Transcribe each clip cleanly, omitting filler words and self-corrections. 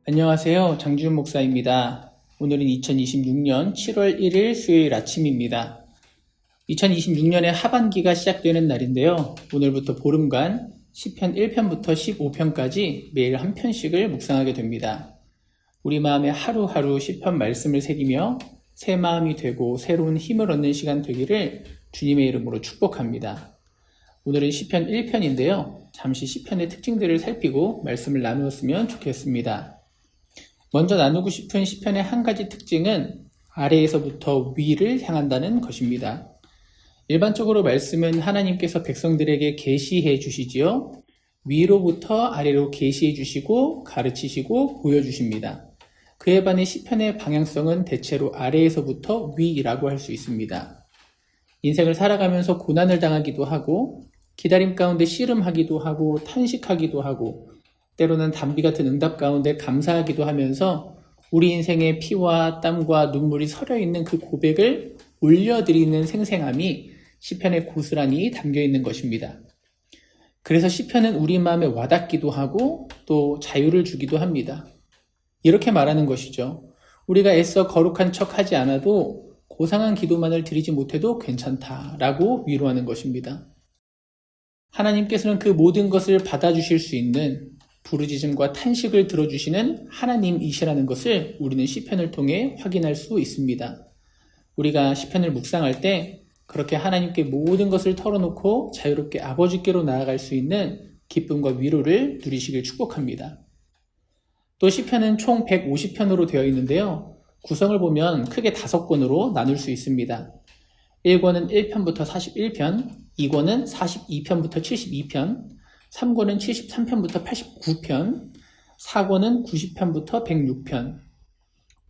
안녕하세요. 장지훈 목사입니다. 오늘은 2026년 7월 1일 수요일 아침입니다. 2026년의 하반기가 시작되는 날인데요. 오늘부터 보름간 시편 1편부터 15편까지 매일 한 편씩을 묵상하게 됩니다. 우리 마음에 하루하루 시편 말씀을 새기며 새 마음이 되고 새로운 힘을 얻는 시간 되기를 주님의 이름으로 축복합니다. 오늘은 시편 1편인데요. 잠시 시편의 특징들을 살피고 말씀을 나누었으면 좋겠습니다. 먼저 나누고 싶은 시편의 한 가지 특징은 아래에서부터 위를 향한다는 것입니다. 일반적으로 말씀은 하나님께서 백성들에게 계시해 주시지요. 위로부터 아래로 계시해 주시고 가르치시고 보여주십니다. 그에 반해 시편의 방향성은 대체로 아래에서부터 위라고 할 수 있습니다. 인생을 살아가면서 고난을 당하기도 하고 기다림 가운데 씨름하기도 하고 탄식하기도 하고 때로는 담비 같은 응답 가운데 감사하기도 하면서 우리 인생의 피와 땀과 눈물이 서려있는 그 고백을 올려드리는 생생함이 시편에 고스란히 담겨있는 것입니다. 그래서 시편은 우리 마음에 와닿기도 하고 또 자유를 주기도 합니다. 이렇게 말하는 것이죠. 우리가 애써 거룩한 척 하지 않아도 고상한 기도만을 드리지 못해도 괜찮다라고 위로하는 것입니다. 하나님께서는 그 모든 것을 받아주실 수 있는 부르짖음과 탄식을 들어주시는 하나님이시라는 것을 우리는 시편을 통해 확인할 수 있습니다. 우리가 시편을 묵상할 때 그렇게 하나님께 모든 것을 털어놓고 자유롭게 아버지께로 나아갈 수 있는 기쁨과 위로를 누리시길 축복합니다. 또 시편은 총 150편으로 되어 있는데요. 구성을 보면 크게 5권으로 나눌 수 있습니다. 1권은 1편부터 41편, 2권은 42편부터 72편, 3권은 73편부터 89편, 4권은 90편부터 106편,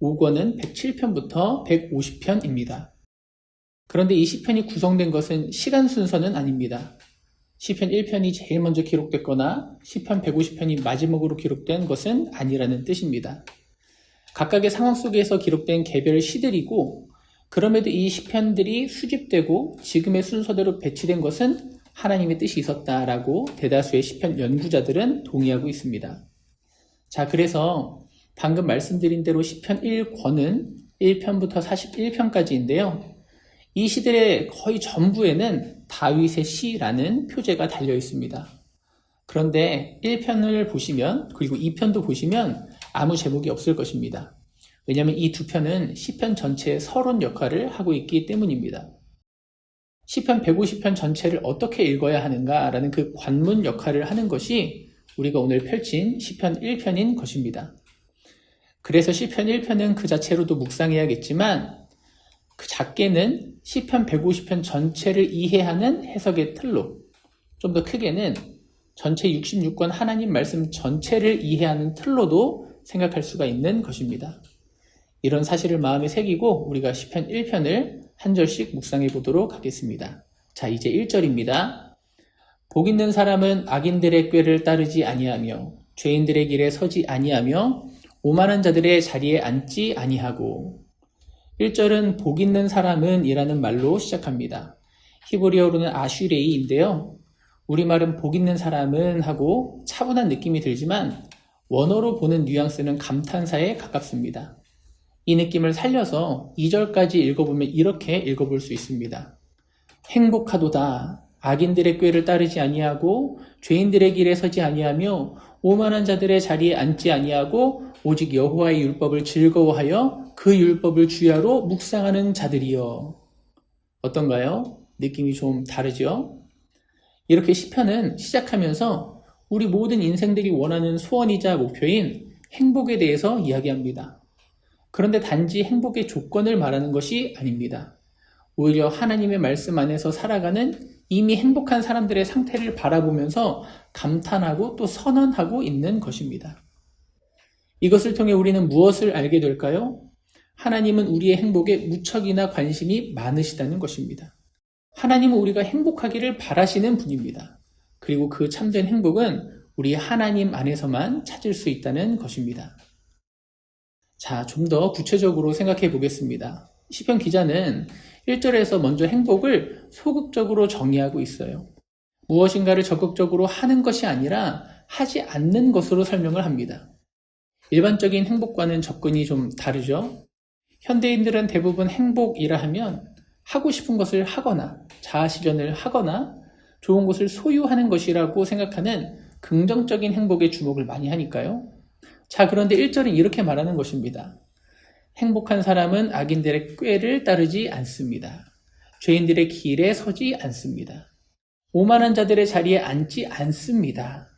5권은 107편부터 150편입니다. 그런데 이 시편이 구성된 것은 시간 순서는 아닙니다. 시편 1편이 제일 먼저 기록됐거나 시편 150편이 마지막으로 기록된 것은 아니라는 뜻입니다. 각각의 상황 속에서 기록된 개별 시들이고 그럼에도 이 시편들이 수집되고 지금의 순서대로 배치된 것은 하나님의 뜻이 있었다라고 대다수의 시편 연구자들은 동의하고 있습니다. 자, 그래서 방금 말씀드린 대로 시편 1권은 1편부터 41편까지인데요. 이 시들의 거의 전부에는 다윗의 시라는 표제가 달려 있습니다. 그런데 1편을 보시면 그리고 2편도 보시면 아무 제목이 없을 것입니다. 왜냐하면 이 두 편은 시편 전체의 서론 역할을 하고 있기 때문입니다. 시편 150편 전체를 어떻게 읽어야 하는가라는 그 관문 역할을 하는 것이 우리가 오늘 펼친 시편 1편인 것입니다. 그래서 시편 1편은 그 자체로도 묵상해야겠지만 그 작게는 시편 150편 전체를 이해하는 해석의 틀로 좀 더 크게는 전체 66권 하나님 말씀 전체를 이해하는 틀로도 생각할 수가 있는 것입니다. 이런 사실을 마음에 새기고 우리가 시편 1편을 한 절씩 묵상해 보도록 하겠습니다. 자, 이제 1절입니다. 복 있는 사람은 악인들의 꾀를 따르지 아니하며 죄인들의 길에 서지 아니하며 오만한 자들의 자리에 앉지 아니하고. 1절은 복 있는 사람은 이라는 말로 시작합니다. 히브리어로는 아슈레이인데요. 우리말은 복 있는 사람은 하고 차분한 느낌이 들지만 원어로 보는 뉘앙스는 감탄사에 가깝습니다. 이 느낌을 살려서 2절까지 읽어보면 이렇게 읽어볼 수 있습니다. 행복하도다. 악인들의 꾀를 따르지 아니하고 죄인들의 길에 서지 아니하며 오만한 자들의 자리에 앉지 아니하고 오직 여호와의 율법을 즐거워하여 그 율법을 주야로 묵상하는 자들이여. 어떤가요? 느낌이 좀 다르죠? 이렇게 시편은 시작하면서 우리 모든 인생들이 원하는 소원이자 목표인 행복에 대해서 이야기합니다. 그런데 단지 행복의 조건을 말하는 것이 아닙니다. 오히려 하나님의 말씀 안에서 살아가는 이미 행복한 사람들의 상태를 바라보면서 감탄하고 또 선언하고 있는 것입니다. 이것을 통해 우리는 무엇을 알게 될까요? 하나님은 우리의 행복에 무척이나 관심이 많으시다는 것입니다. 하나님은 우리가 행복하기를 바라시는 분입니다. 그리고 그 참된 행복은 우리 하나님 안에서만 찾을 수 있다는 것입니다. 자, 좀 더 구체적으로 생각해 보겠습니다. 시편 기자는 1절에서 먼저 행복을 소극적으로 정의하고 있어요. 무엇인가를 적극적으로 하는 것이 아니라 하지 않는 것으로 설명을 합니다. 일반적인 행복과는 접근이 좀 다르죠. 현대인들은 대부분 행복이라 하면 하고 싶은 것을 하거나 자아실현을 하거나 좋은 것을 소유하는 것이라고 생각하는 긍정적인 행복에 주목을 많이 하니까요. 자, 그런데 1절은 이렇게 말하는 것입니다. 행복한 사람은 악인들의 꾀를 따르지 않습니다. 죄인들의 길에 서지 않습니다. 오만한 자들의 자리에 앉지 않습니다.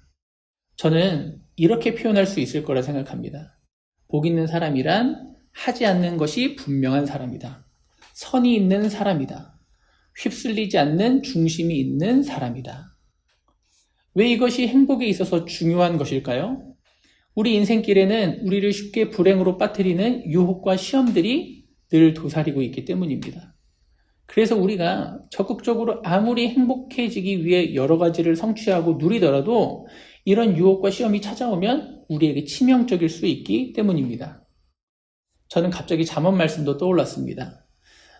저는 이렇게 표현할 수 있을 거라 생각합니다. 복 있는 사람이란 하지 않는 것이 분명한 사람이다. 선이 있는 사람이다. 휩쓸리지 않는 중심이 있는 사람이다. 왜 이것이 행복에 있어서 중요한 것일까요? 우리 인생길에는 우리를 쉽게 불행으로 빠뜨리는 유혹과 시험들이 늘 도사리고 있기 때문입니다. 그래서 우리가 적극적으로 아무리 행복해지기 위해 여러 가지를 성취하고 누리더라도 이런 유혹과 시험이 찾아오면 우리에게 치명적일 수 있기 때문입니다. 저는 갑자기 잠언 말씀도 떠올랐습니다.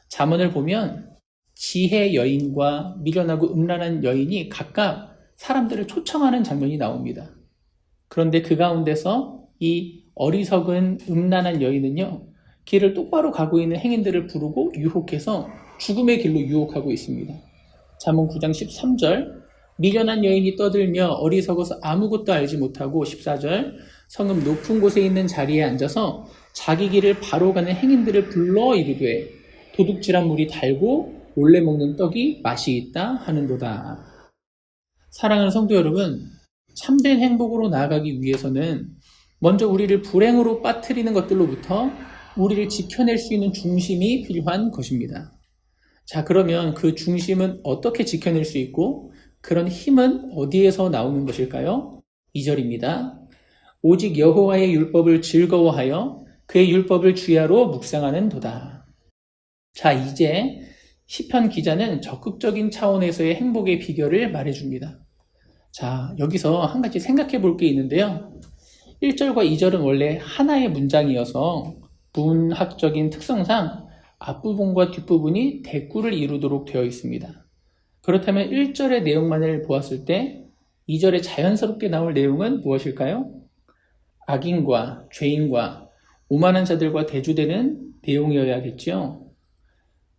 잠언을 보면 지혜 여인과 미련하고 음란한 여인이 각각 사람들을 초청하는 장면이 나옵니다. 그런데 그 가운데서 이 어리석은 음란한 여인은요, 길을 똑바로 가고 있는 행인들을 부르고 유혹해서 죽음의 길로 유혹하고 있습니다. 잠언 9장 13절, 미련한 여인이 떠들며 어리석어서 아무것도 알지 못하고 14절, 성읍 높은 곳에 있는 자리에 앉아서 자기 길을 바로 가는 행인들을 불러 이르되 도둑질한 물이 달고 몰래 먹는 떡이 맛이 있다 하는도다. 사랑하는 성도 여러분, 참된 행복으로 나아가기 위해서는 먼저 우리를 불행으로 빠뜨리는 것들로부터 우리를 지켜낼 수 있는 중심이 필요한 것입니다. 자, 그러면 그 중심은 어떻게 지켜낼 수 있고 그런 힘은 어디에서 나오는 것일까요? 2절입니다. 오직 여호와의 율법을 즐거워하여 그의 율법을 주야로 묵상하는 도다. 자, 이제 시편 기자는 적극적인 차원에서의 행복의 비결을 말해줍니다. 자, 여기서 한 가지 생각해 볼 게 있는데요. 1절과 2절은 원래 하나의 문장이어서 문학적인 특성상 앞부분과 뒷부분이 대꾸를 이루도록 되어 있습니다. 그렇다면 1절의 내용만을 보았을 때 2절에 자연스럽게 나올 내용은 무엇일까요? 악인과 죄인과 오만한 자들과 대조되는 내용이어야겠죠.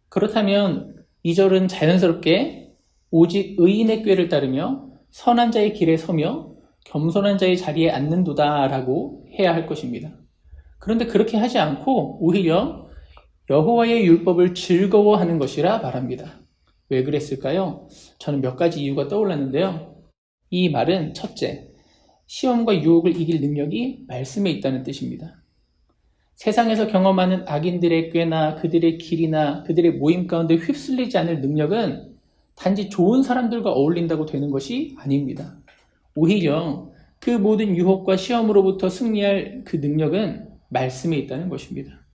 그렇다면 2절은 자연스럽게 오직 의인의 꾀를 따르며 선한 자의 길에 서며 겸손한 자의 자리에 앉는도다 라고 해야 할 것입니다. 그런데 그렇게 하지 않고 오히려 여호와의 율법을 즐거워하는 것이라 말합니다. 왜 그랬을까요? 저는 몇 가지 이유가 떠올랐는데요. 이 말은 첫째, 시험과 유혹을 이길 능력이 말씀에 있다는 뜻입니다. 세상에서 경험하는 악인들의 꾀나 그들의 길이나 그들의 모임 가운데 휩쓸리지 않을 능력은 단지 좋은 사람들과 어울린다고 되는 것이 아닙니다. 오히려 그 모든 유혹과 시험으로부터 승리할 그 능력은 말씀에 있다는 것입니다.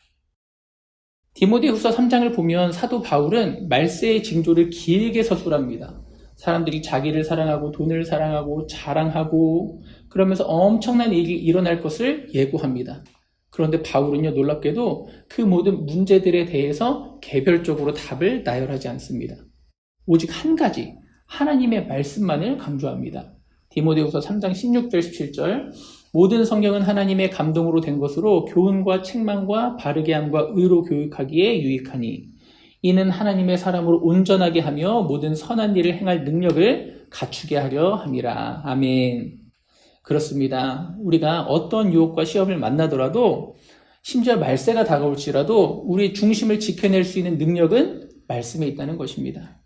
디모데후서 3장을 보면 사도 바울은 말세의 징조를 길게 서술합니다. 사람들이 자기를 사랑하고 돈을 사랑하고 자랑하고 그러면서 엄청난 일이 일어날 것을 예고합니다. 그런데 바울은요, 놀랍게도 그 모든 문제들에 대해서 개별적으로 답을 나열하지 않습니다. 오직 한 가지, 하나님의 말씀만을 강조합니다. 디모데후서 3장 16절 17절, 모든 성경은 하나님의 감동으로 된 것으로 교훈과 책망과 바르게 함과 의로 교육하기에 유익하니 이는 하나님의 사람으로 온전하게 하며 모든 선한 일을 행할 능력을 갖추게 하려 함이라. 아멘. 그렇습니다. 우리가 어떤 유혹과 시험을 만나더라도 심지어 말세가 다가올지라도 우리의 중심을 지켜낼 수 있는 능력은 말씀에 있다는 것입니다.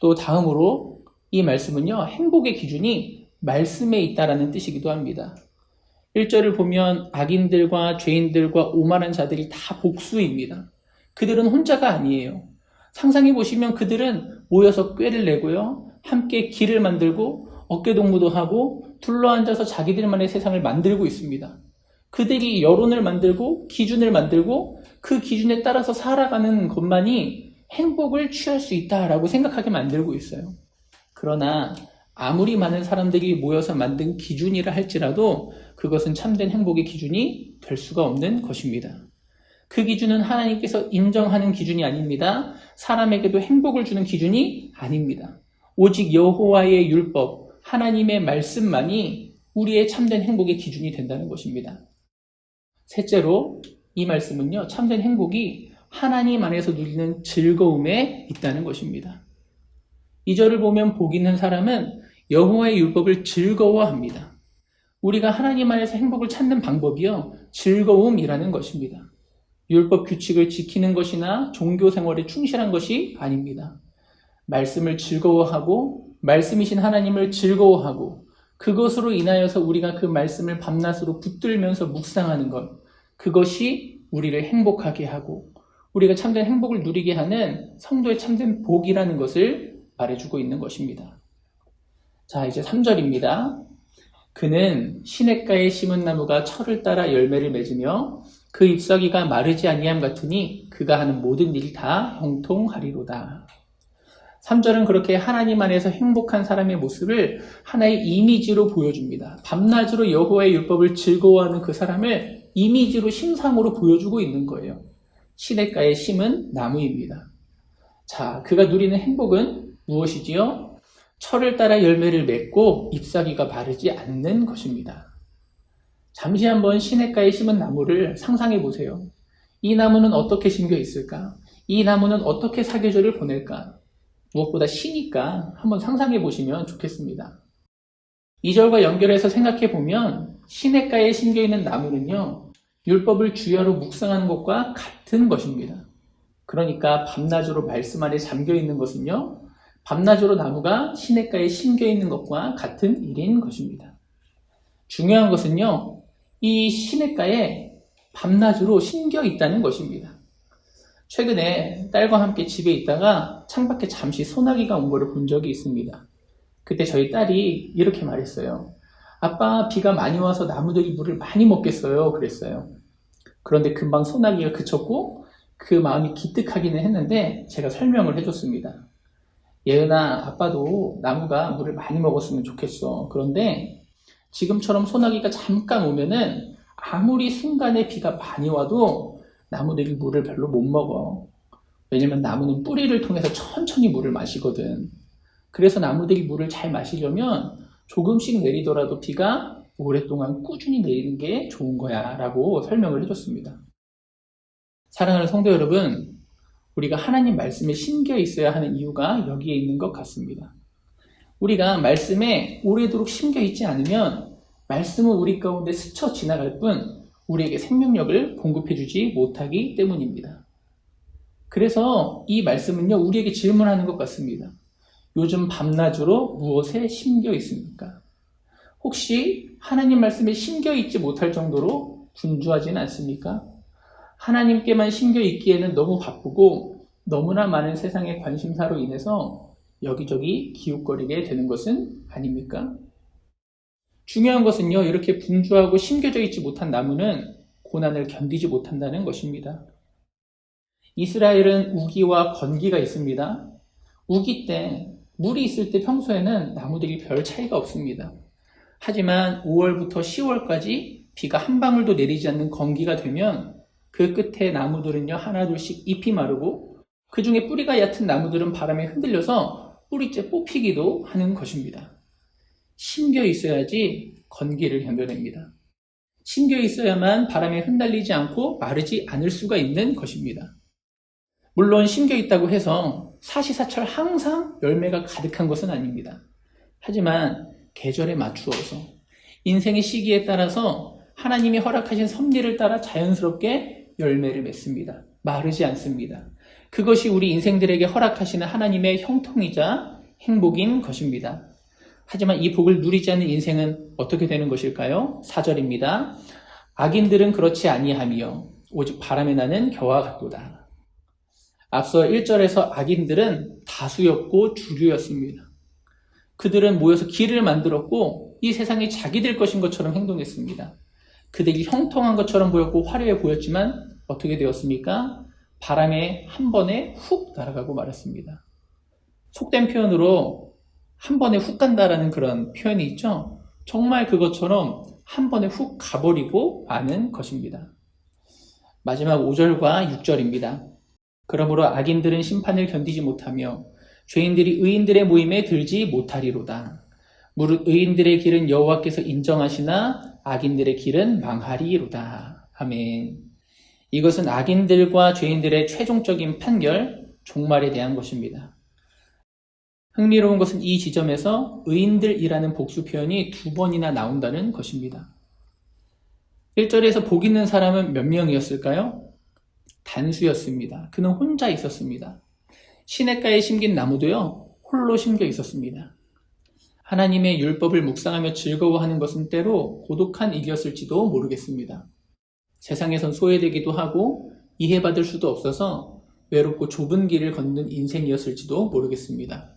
또 다음으로 이 말씀은요, 행복의 기준이 말씀에 있다라는 뜻이기도 합니다. 1절을 보면 악인들과 죄인들과 오만한 자들이 다 복수입니다. 그들은 혼자가 아니에요. 상상해 보시면 그들은 모여서 꾀를 내고요, 함께 길을 만들고 어깨동무도 하고 둘러앉아서 자기들만의 세상을 만들고 있습니다. 그들이 여론을 만들고 기준을 만들고 그 기준에 따라서 살아가는 것만이 행복을 취할 수 있다라고 생각하게 만들고 있어요. 그러나 아무리 많은 사람들이 모여서 만든 기준이라 할지라도 그것은 참된 행복의 기준이 될 수가 없는 것입니다. 그 기준은 하나님께서 인정하는 기준이 아닙니다. 사람에게도 행복을 주는 기준이 아닙니다. 오직 여호와의 율법, 하나님의 말씀만이 우리의 참된 행복의 기준이 된다는 것입니다. 셋째로 이 말씀은요, 참된 행복이 하나님 안에서 누리는 즐거움에 있다는 것입니다. 2절을 보면 복 있는 사람은 여호와의 율법을 즐거워합니다. 우리가 하나님 안에서 행복을 찾는 방법이요, 즐거움이라는 것입니다. 율법 규칙을 지키는 것이나 종교 생활에 충실한 것이 아닙니다. 말씀을 즐거워하고 말씀이신 하나님을 즐거워하고 그것으로 인하여서 우리가 그 말씀을 밤낮으로 붙들면서 묵상하는 것, 그것이 우리를 행복하게 하고 우리가 참된 행복을 누리게 하는 성도의 참된 복이라는 것을 말해주고 있는 것입니다. 자, 이제 3절입니다. 그는 시냇가에 심은 나무가 철을 따라 열매를 맺으며 그 잎사귀가 마르지 아니함 같으니 그가 하는 모든 일이 다 형통하리로다. 3절은 그렇게 하나님 안에서 행복한 사람의 모습을 하나의 이미지로 보여줍니다. 밤낮으로 여호와의 율법을 즐거워하는 그 사람을 이미지로 심상으로 보여주고 있는 거예요. 시냇가에 심은 나무입니다. 자, 그가 누리는 행복은 무엇이지요? 철을 따라 열매를 맺고 잎사귀가 마르지 않는 것입니다. 잠시 한번 시냇가에 심은 나무를 상상해 보세요. 이 나무는 어떻게 심겨 있을까? 이 나무는 어떻게 사계절을 보낼까? 무엇보다 시니까 한번 상상해 보시면 좋겠습니다. 2절과 연결해서 생각해 보면 시냇가에 심겨 있는 나무는요, 율법을 주야로 묵상하는 것과 같은 것입니다. 그러니까 밤낮으로 말씀 안에 잠겨 있는 것은요, 밤낮으로 나무가 시냇가에 심겨 있는 것과 같은 일인 것입니다. 중요한 것은요, 이 시냇가에 밤낮으로 심겨 있다는 것입니다. 최근에 딸과 함께 집에 있다가 창밖에 잠시 소나기가 온 거를 본 적이 있습니다. 그때 저희 딸이 이렇게 말했어요. 아빠, 비가 많이 와서 나무들이 물을 많이 먹겠어요. 그랬어요. 그런데 금방 소나기가 그쳤고 그 마음이 기특하기는 했는데 제가 설명을 해줬습니다. 예은아, 아빠도 나무가 물을 많이 먹었으면 좋겠어. 그런데 지금처럼 소나기가 잠깐 오면은 아무리 순간에 비가 많이 와도 나무들이 물을 별로 못 먹어. 왜냐면 나무는 뿌리를 통해서 천천히 물을 마시거든. 그래서 나무들이 물을 잘 마시려면 조금씩 내리더라도 비가 오랫동안 꾸준히 내리는 게 좋은 거야 라고 설명을 해줬습니다. 사랑하는 성도 여러분, 우리가 하나님 말씀에 심겨 있어야 하는 이유가 여기에 있는 것 같습니다. 우리가 말씀에 오래도록 심겨 있지 않으면 말씀은 우리 가운데 스쳐 지나갈 뿐 우리에게 생명력을 공급해주지 못하기 때문입니다. 그래서 이 말씀은요, 우리에게 질문하는 것 같습니다. 요즘 밤낮으로 무엇에 심겨 있습니까? 혹시 하나님 말씀에 심겨 있지 못할 정도로 분주하지는 않습니까? 하나님께만 심겨 있기에는 너무 바쁘고 너무나 많은 세상의 관심사로 인해서 여기저기 기웃거리게 되는 것은 아닙니까? 중요한 것은요, 이렇게 분주하고 심겨져 있지 못한 나무는 고난을 견디지 못한다는 것입니다. 이스라엘은 우기와 건기가 있습니다. 우기 때, 물이 있을 때 평소에는 나무들이 별 차이가 없습니다. 하지만 5월부터 10월까지 비가 한 방울도 내리지 않는 건기가 되면 그 끝에 나무들은요, 하나둘씩 잎이 마르고 그 중에 뿌리가 얕은 나무들은 바람에 흔들려서 뿌리째 뽑히기도 하는 것입니다. 심겨 있어야지 건기를 견뎌냅니다. 심겨 있어야만 바람에 흩날리지 않고 마르지 않을 수가 있는 것입니다. 물론 심겨 있다고 해서 사시사철 항상 열매가 가득한 것은 아닙니다. 하지만 계절에 맞추어서 인생의 시기에 따라서 하나님이 허락하신 섭리를 따라 자연스럽게 열매를 맺습니다. 마르지 않습니다. 그것이 우리 인생들에게 허락하시는 하나님의 형통이자 행복인 것입니다. 하지만 이 복을 누리지 않는 인생은 어떻게 되는 것일까요? 4절입니다. 악인들은 그렇지 아니하며 오직 바람에 나는 겨와 같도다. 앞서 1절에서 악인들은 다수였고 주류였습니다. 그들은 모여서 길을 만들었고 이 세상이 자기들 것인 것처럼 행동했습니다. 그들이 형통한 것처럼 보였고 화려해 보였지만 어떻게 되었습니까? 바람에 한 번에 훅 날아가고 말았습니다. 속된 표현으로 한 번에 훅 간다라는 그런 표현이 있죠. 정말 그것처럼 한 번에 훅 가버리고 마는 것입니다. 마지막 5절과 6절입니다. 그러므로 악인들은 심판을 견디지 못하며 죄인들이 의인들의 모임에 들지 못하리로다. 무릇 의인들의 길은 여호와께서 인정하시나 악인들의 길은 망하리로다. 아멘. 이것은 악인들과 죄인들의 최종적인 판결, 종말에 대한 것입니다. 흥미로운 것은 이 지점에서 의인들이라는 복수 표현이 2번이나 나온다는 것입니다. 1절에서 복 있는 사람은 몇 명이었을까요? 단수였습니다. 그는 혼자 있었습니다. 시냇가에 심긴 나무도요, 홀로 심겨 있었습니다. 하나님의 율법을 묵상하며 즐거워하는 것은 때로 고독한 일이었을지도 모르겠습니다. 세상에선 소외되기도 하고 이해받을 수도 없어서 외롭고 좁은 길을 걷는 인생이었을지도 모르겠습니다.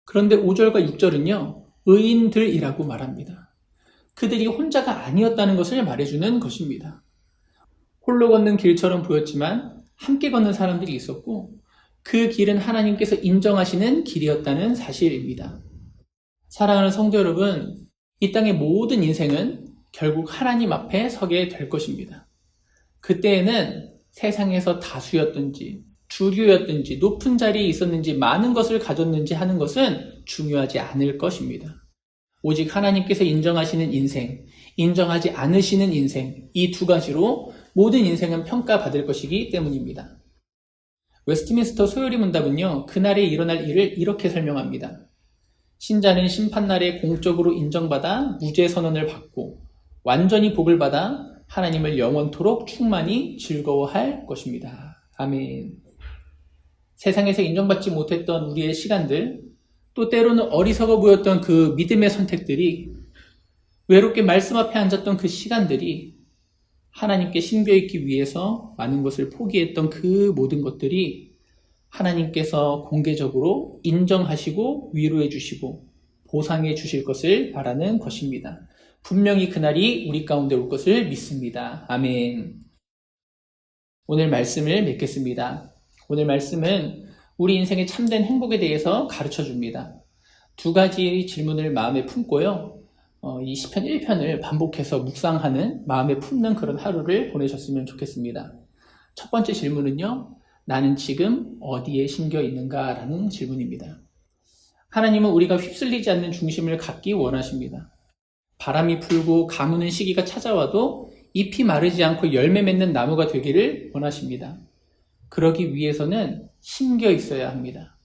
그런데 5절과 6절은요, 의인들이라고 말합니다. 그들이 혼자가 아니었다는 것을 말해주는 것입니다. 홀로 걷는 길처럼 보였지만 함께 걷는 사람들이 있었고 그 길은 하나님께서 인정하시는 길이었다는 사실입니다. 사랑하는 성도 여러분, 이 땅의 모든 인생은 결국 하나님 앞에 서게 될 것입니다. 그때에는 세상에서 다수였든지 주류였든지 높은 자리에 있었는지 많은 것을 가졌는지 하는 것은 중요하지 않을 것입니다. 오직 하나님께서 인정하시는 인생, 인정하지 않으시는 인생, 이 2가지로 모든 인생은 평가받을 것이기 때문입니다. 웨스트민스터 소요리 문답은요, 그날에 일어날 일을 이렇게 설명합니다. 신자는 심판날에 공적으로 인정받아 무죄 선언을 받고 완전히 복을 받아 하나님을 영원토록 충만히 즐거워할 것입니다. 아멘. 세상에서 인정받지 못했던 우리의 시간들, 또 때로는 어리석어 보였던 그 믿음의 선택들이, 외롭게 말씀 앞에 앉았던 그 시간들이, 하나님께 신겨있기 위해서 많은 것을 포기했던 그 모든 것들이 하나님께서 공개적으로 인정하시고 위로해 주시고 보상해 주실 것을 바라는 것입니다. 분명히 그날이 우리 가운데 올 것을 믿습니다. 아멘. 오늘 말씀을 맺겠습니다. 오늘 말씀은 우리 인생의 참된 행복에 대해서 가르쳐 줍니다. 2가지 질문을 마음에 품고요. 이 시편 1편을 반복해서 묵상하는, 마음에 품는 그런 하루를 보내셨으면 좋겠습니다. 첫 번째 질문은요, 나는 지금 어디에 심겨 있는가? 라는 질문입니다. 하나님은 우리가 휩쓸리지 않는 중심을 갖기 원하십니다. 바람이 불고 가무는 시기가 찾아와도 잎이 마르지 않고 열매 맺는 나무가 되기를 원하십니다. 그러기 위해서는 심겨 있어야 합니다.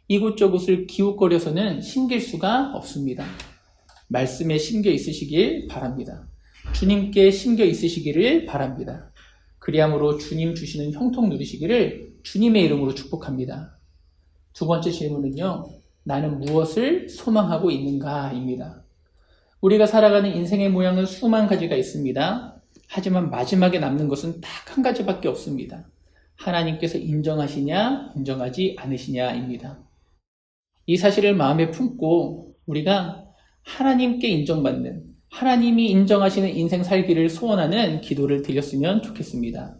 이곳저곳을 기웃거려서는 심길 수가 없습니다. 말씀에 심겨 있으시길 바랍니다. 주님께 심겨 있으시기를 바랍니다. 그리함으로 주님 주시는 형통 누리시기를 주님의 이름으로 축복합니다. 2번째 질문은요, 나는 무엇을 소망하고 있는가입니다. 우리가 살아가는 인생의 모양은 수만 가지가 있습니다. 하지만 마지막에 남는 것은 딱 한 가지밖에 없습니다. 하나님께서 인정하시냐, 인정하지 않으시냐입니다. 이 사실을 마음에 품고 우리가 하나님께 인정받는, 하나님이 인정하시는 인생 살기를 소원하는 기도를 드렸으면 좋겠습니다.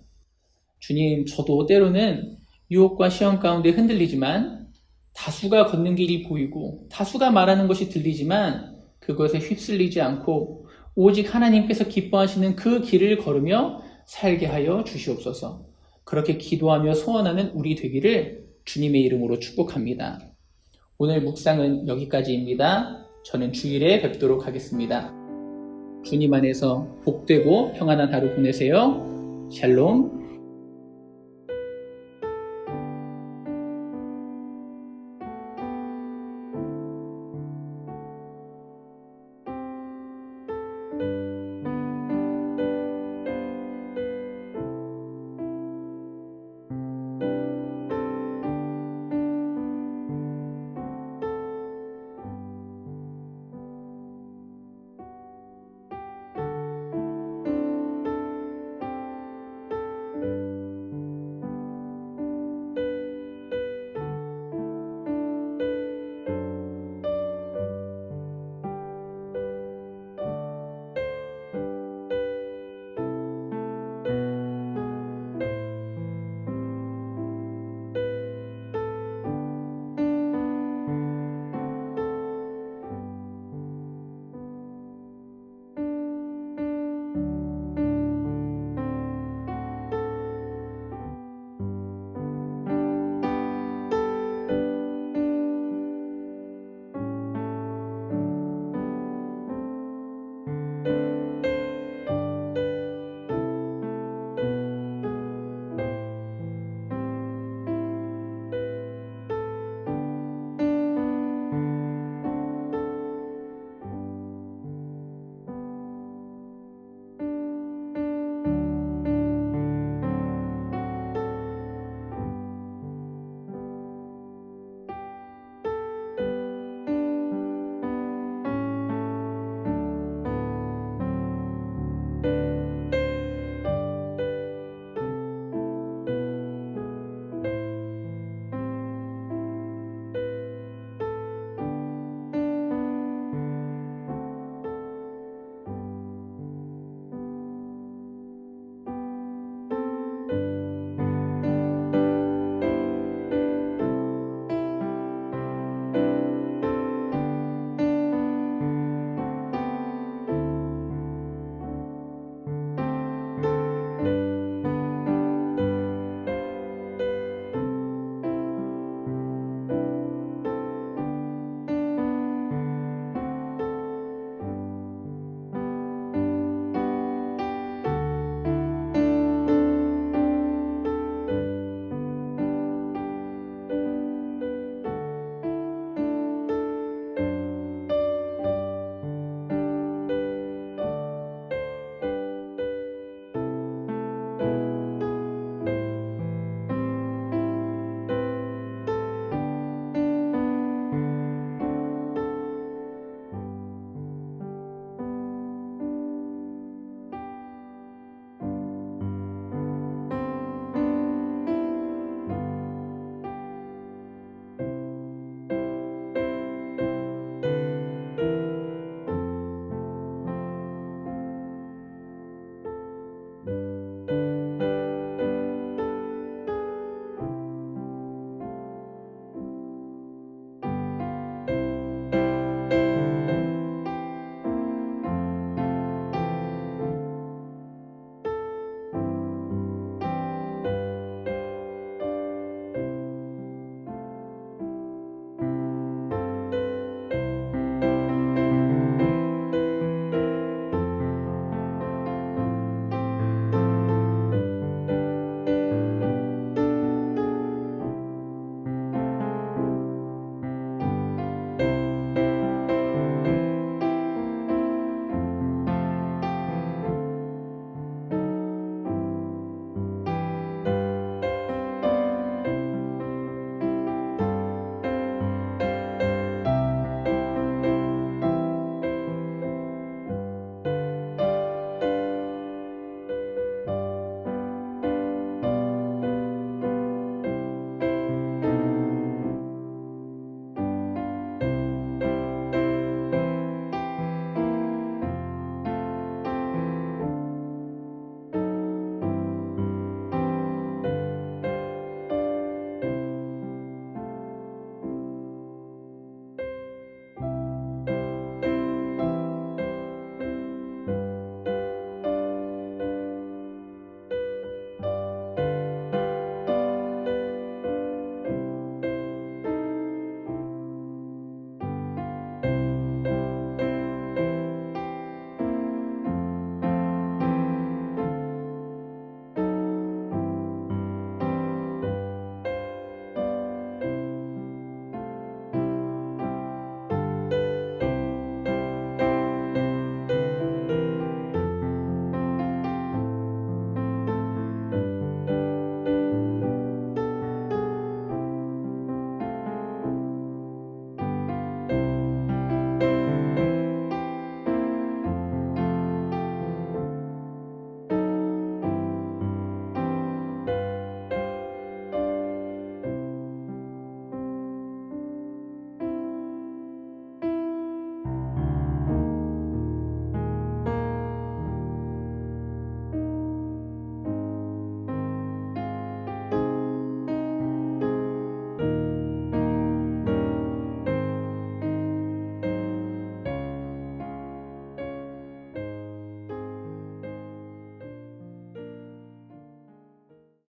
주님, 저도 때로는 유혹과 시험 가운데 흔들리지만 다수가 걷는 길이 보이고 다수가 말하는 것이 들리지만 그것에 휩쓸리지 않고 오직 하나님께서 기뻐하시는 그 길을 걸으며 살게 하여 주시옵소서. 그렇게 기도하며 소원하는 우리 되기를 주님의 이름으로 축복합니다. 오늘 묵상은 여기까지입니다. 저는 주일에 뵙도록 하겠습니다. 주님 안에서 복되고 평안한 하루 보내세요. 샬롬.